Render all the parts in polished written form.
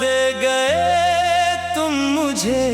दे गए तुम मुझे,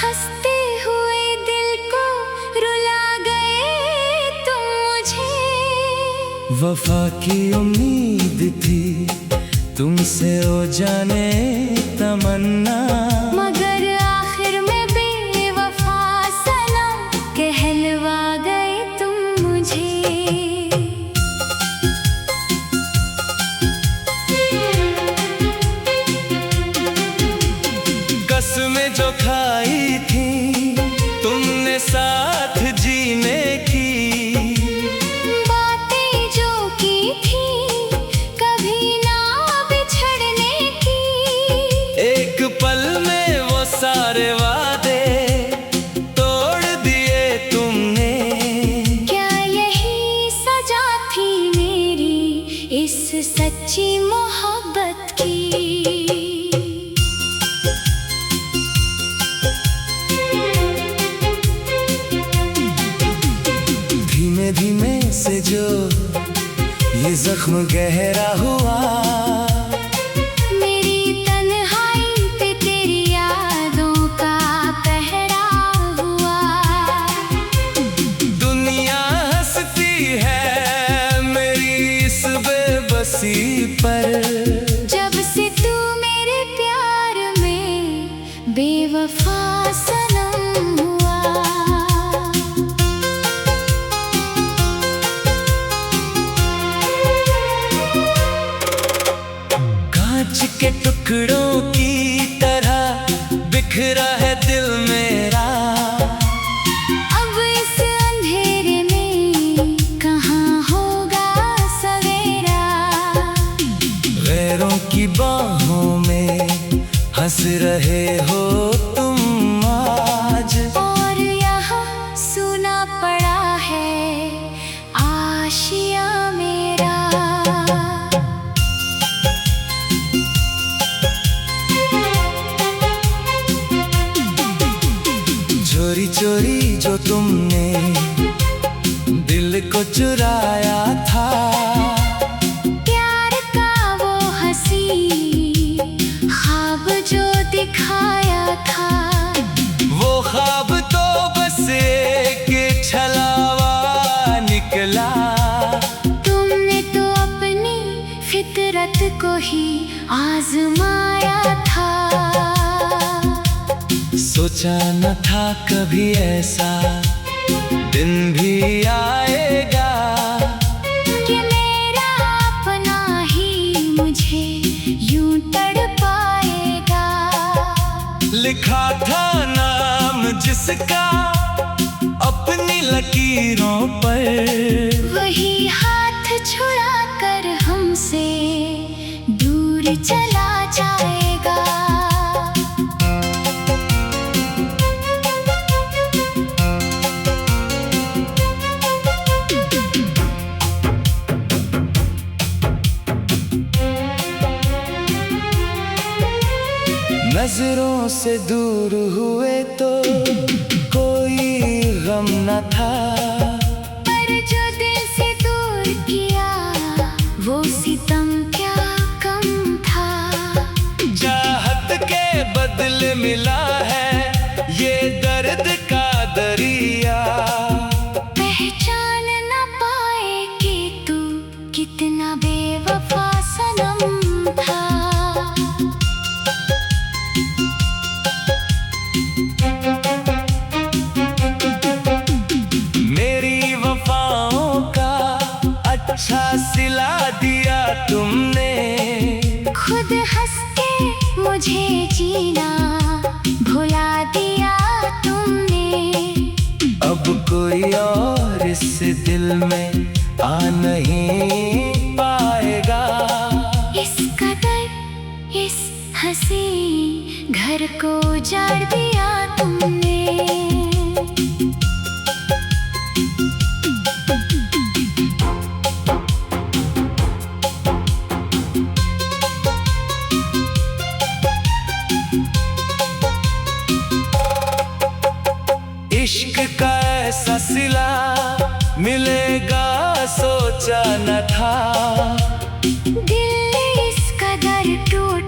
हंसते हुए दिल को रुला गए तुम मुझे। वफा की उम्मीद थी तुमसे ओ जाने तमन्ना, मगर आखिर में बेवफा सनम कहलवा गए तुम मुझे। कसमें जो खाई थी तुमने साथ जीने की, बातें जो की थी कभी ना बिछड़ने की, एक पल में वो सारे वादे तोड़ दिए तुमने। क्या यही सजा थी मेरी इस सच्ची मोहब्बत की। धीमे धीमे से जो ये जख्म गहरा हुआ, मेरी तन्हाई पे तेरी यादों का पहरा हुआ। दुनिया हंसती है मेरी इस बेबसी पर, जब से तू मेरे प्यार में बेवफा सनम हुआ। कांच के टुकड़ों की तरह बिखरा है दिल मेरा, अब इस अंधेरे में कहाँ होगा सवेरा। गैरों की बाहों में हंस रहे हो तुम आज, और यहाँ सुना पड़ा है आशिया मेरा। चोरी चोरी जो तुमने दिल को चुराया था, प्यार का वो हंसी ख्वाब जो दिखाया था, वो ख्वाब तो बस एक छलावा निकला। तुमने तो अपनी फितरत को ही आजमाया था। सोचा न था कभी ऐसा दिन भी आएगा, कि मेरा अपना ही मुझे यूं तड़पाएगा। लिखा था नाम जिसका अपनी लकीरों पर, वही हाथ छुड़ा कर हमसे दूर चला जाएगा। नजरों से दूर हुए तो कोई गम न था, पर जो दिल से दूर किया वो सितम क्या कम था। चाहत के बदले मिला है ये दर्द का दरिया, पहचान न पाए कि तू कितना बेवफा सनम था। मेरी वफाओं का अच्छा सिला दिया तुमने, खुद हंस के मुझे जीना भुला दिया तुमने। अब कोई और इस दिल में आ नहीं पाएगा, इस कदर इस हंसी घर को उजाड़ दिया तुमने। इश्क का ऐसा सिला मिलेगा सोचा न था, दिल इस कदर टूट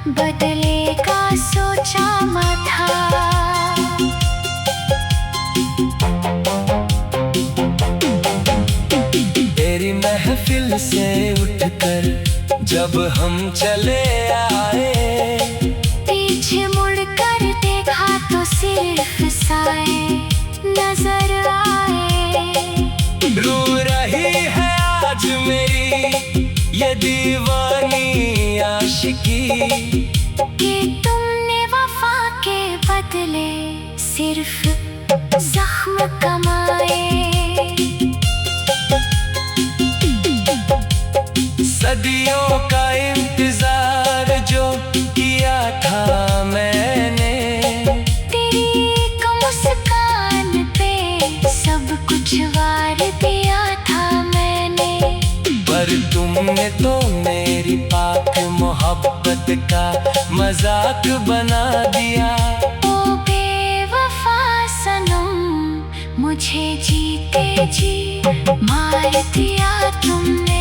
बदलेगा सोचा मत था। तेरी महफिल से उठकर जब हम चले आए, पीछे मुड़कर देखा तो सिर्फ साए नजर आए। रो रही है आज मेरी ये दीवानी आशिकी, कि तुमने वफा के बदले सिर्फ जख्म कमाए। सदियों का इंतजार जो किया था मैंने, तेरी एक मुस्कान पे सब कुछ वार दिया था मैंने। पर तुमने तो मेरी पाक मोहब्बत का मजाक बना दिया। ओ बेवफा सनम, मुझे जीते जी मार दिया तुमने।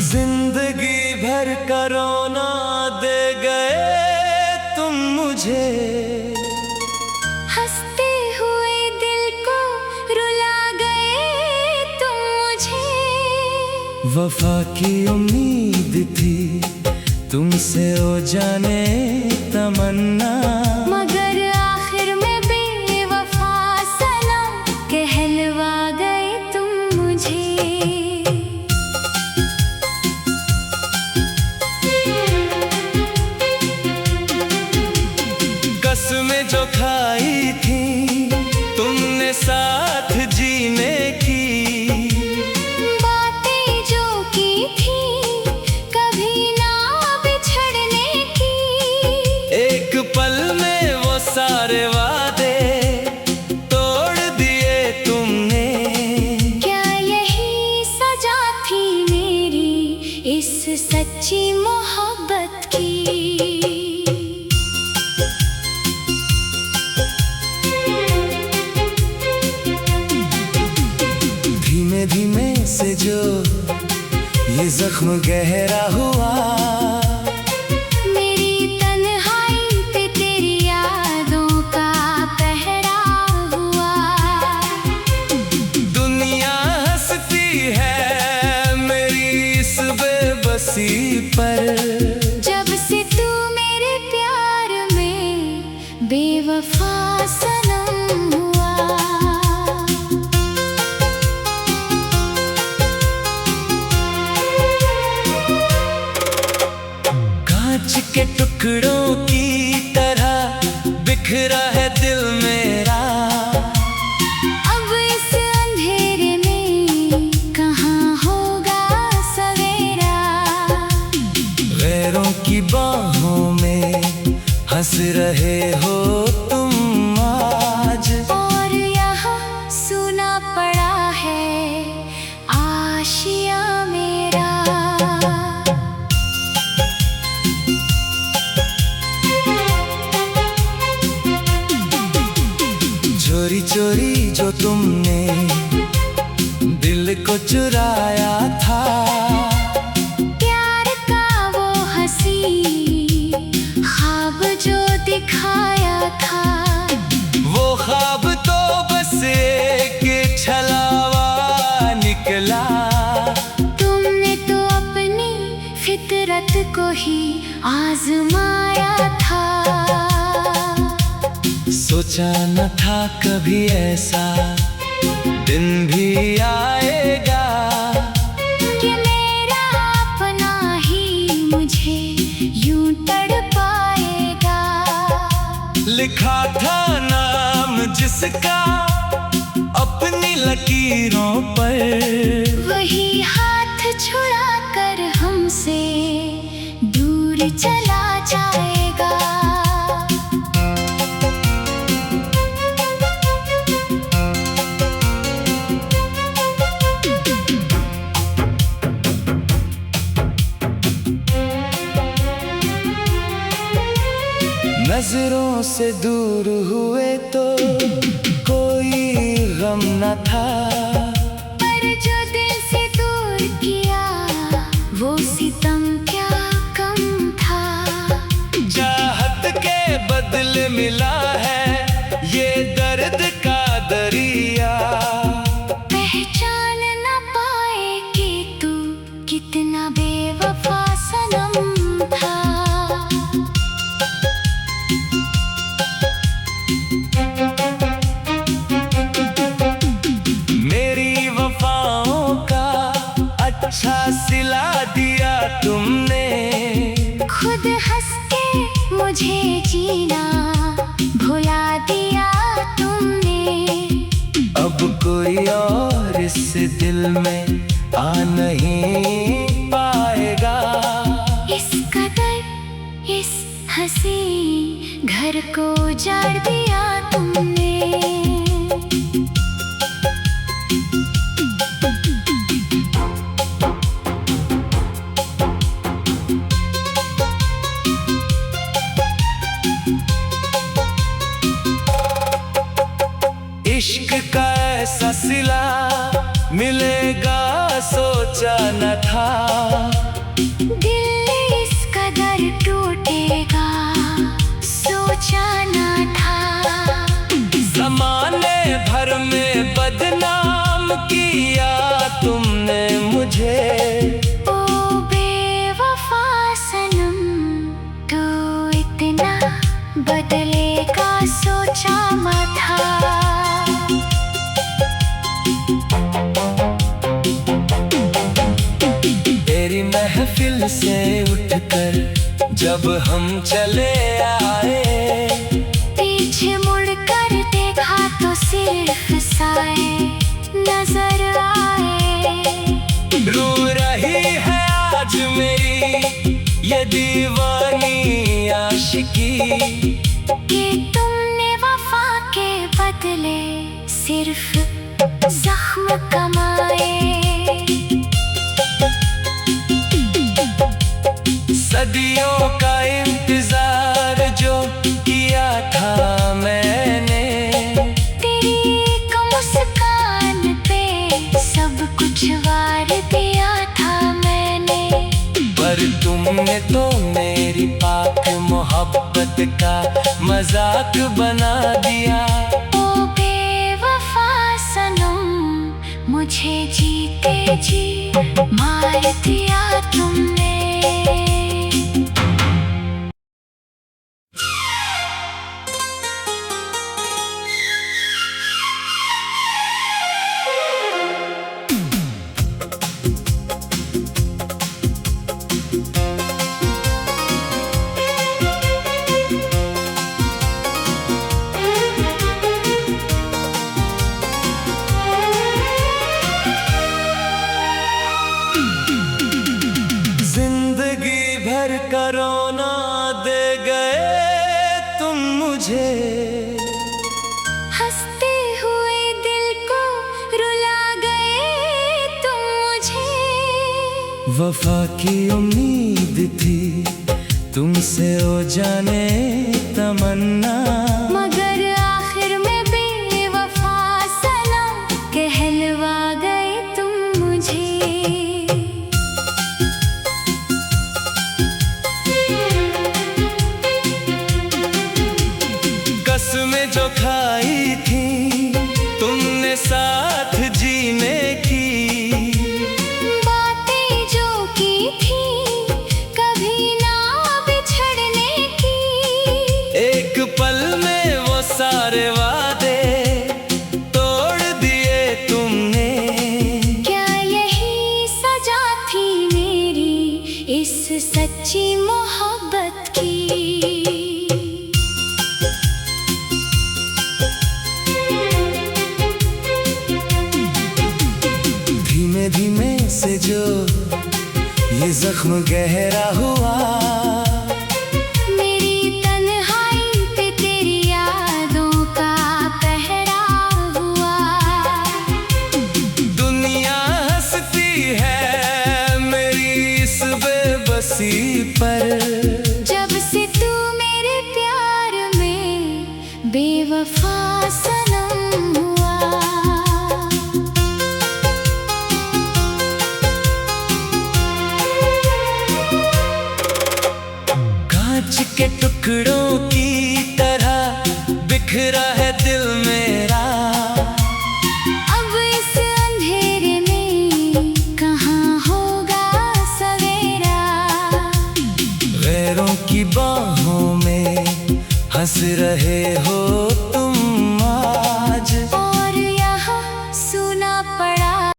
जिंदगी भर का रोना दे गए तुम मुझे, हंसते हुए दिल को रुला गए तुम मुझे। वफा की उम्मीद थी तुमसे ओ जाने तमन्ना, मगर आखिर में बेवफा सनम कहलवा गए तुम मुझे। कसमें जो खाई थी तुमने साथ जीने की, बातें जो की थी कभी ना बिछड़ने की, एक पल में वो सारे वादे तोड़ दिए तुमने। क्या यही सजा थी मेरी इस सच्ची मोहब्बत की। धीमे धीमे से जो ये जख्म गहरा हुआ, मेरी तन्हाई पे तेरी यादों का पहरा हुआ। दुनिया हंसती है मेरी इस बेबसी पर, जब से तू मेरे प्यार में बेवफा सनम हुआ। कांच के टुकड़ों की तरह बिखरा है दिल मेरा, अब इस अंधेरे में कहाँ होगा सवेरा। गैरों की बाहों में हंस रहे हो तुम आज, और यहाँ सुना पड़ा है आशिया मेरा। चोरी चोरी जो तुमने दिल को चुराया था, प्यार का वो हंसी ख्वाब जो दिखाया था, वो ख्वाब तो बस एक छलावा निकला। तुमने तो अपनी फितरत को ही आजमाया था। सोचा न था कभी ऐसा दिन भी आएगा, कि मेरा अपना ही मुझे यूं तड़पाएगा। लिखा था नाम जिसका अपनी लकीरों पर, वही हाथ छुड़ा कर हमसे दूर चला जाएगा। नजरों से दूर हुए तो कोई गम न था, पर जो दिल से दूर किया वो सितम क्या कम था। चाहत के बदले मिला है ये दर्द का दरिया, पहचान न पाए कि तू कितना बेवफा सनम था। मेरी वफाओं का अच्छा सिला दिया तुमने, खुद हंस के मुझे जीना भुला दिया तुमने। अब कोई और इस दिल में आ नहीं पाएगा, इस कदर इस हंसी घर को उजाड़ दिया तुमने। इश्क का ऐसा सिला मिलेगा सोचा न था, दिल इस कदर टूटेगा सोचा न था। ज़माने भर में बदनाम किया तुमने मुझे, ओ बेवफा सनम तू इतना बदलेगा सोचा मत था। तेरी महफिल से उठकर जब हम चले आए, पीछे मुड़ कर देखा तो सिर्फ साए नजर आए। रो रही है आज मेरी ये दीवानी आशिकी, कि तुमने वफा के बदले सिर्फ जख्म कमाए। सदियों का इंतजार जो किया था मैंने, तेरी एक मुस्कान पे सब कुछ वार दिया था मैंने। पर तुमने तो मेरी पाक मोहब्बत का मजाक बना दिया। ओ बेवफा सनम मुझे जीते जी मार दिया तुमने। जिंदगी भर का रोना दे गए तुम मुझे, हंसते हुए दिल को रुला गए तुम मुझे। वफा की उम्मीद थी तुमसे ओ जाने तमन्ना, मगर आखिर में बेवफा सनम कहलवा गए तुम मुझे। कसमें जो खाई थी तुमने साथ जीने की, बातें जो की थी कभी ना बिछड़ने की, एक पल में वो सारे वादे तोड़ दिए तुमने। क्या यही सजा थी मेरी इस सच्ची मोहब्बत की। धीमे धीमे से जो ये जख्म गहरा हुआ, मेरी तन्हाई पे तेरी यादों का पहरा हुआ। दुनिया हंसती है मेरी इस बेबसी पर, जब से तू मेरे प्यार सनम हुआ। कांच के टुकड़ों की तरह बिखरा है दिल मेरा। अब इस अंधेरे में कहाँ होगा सवेरा। गैरों की बाहों में हंस रहे हो